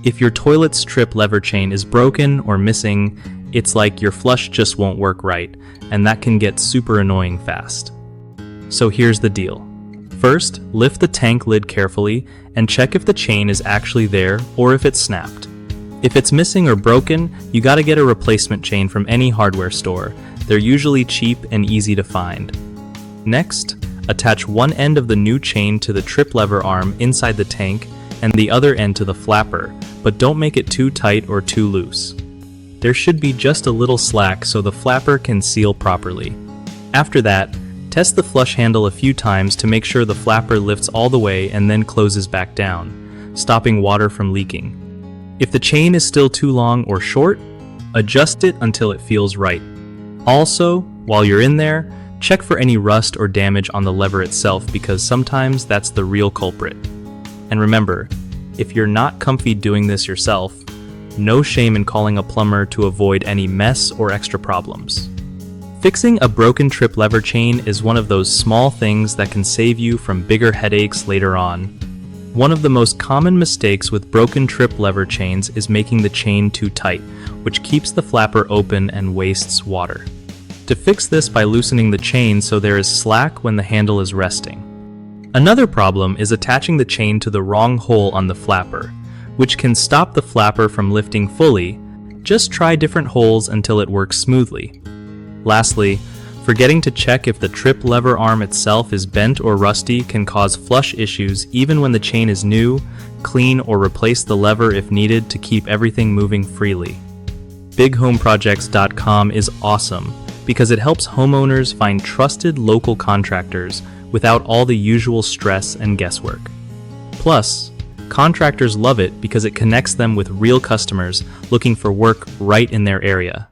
If your toilet's trip lever chain is broken or missing, it's like your flush just won't work right, and that can get super annoying fast. So here's the deal. First, lift the tank lid carefully and check if the chain is actually there or if it's snapped. If it's missing or broken, you gotta get a replacement chain from any hardware store. They're usually cheap and easy to find. Next, attach one end of the new chain to the trip lever arm inside the tank and the other end to the flapper, but don't make it too tight or too loose. There should be just a little slack so the flapper can seal properly. After that, test the flush handle a few times to make sure the flapper lifts all the way and then closes back down, stopping water from leaking. If the chain is still too long or short, adjust it until it feels right. Also, while you're in there, check for any rust or damage on the lever itself because sometimes that's the real culprit. And remember, if you're not comfy doing this yourself, no shame in calling a plumber to avoid any mess or extra problems. Fixing a broken trip lever chain is one of those small things that can save you from bigger headaches later on. One of the most common mistakes with broken trip lever chains is making the chain too tight, which keeps the flapper open and wastes water. To fix this by loosening the chain so there is slack when the handle is resting. Another problem is attaching the chain to the wrong hole on the flapper, which can stop the flapper from lifting fully. Just try different holes until it works smoothly. Lastly, forgetting to check if the trip lever arm itself is bent or rusty can cause flush issues even when the chain is new. Clean or replace the lever if needed to keep everything moving freely. BigHomeProjects.com is awesome because it helps homeowners find trusted local contractors without all the usual stress and guesswork. Plus, contractors love it because it connects them with real customers looking for work right in their area.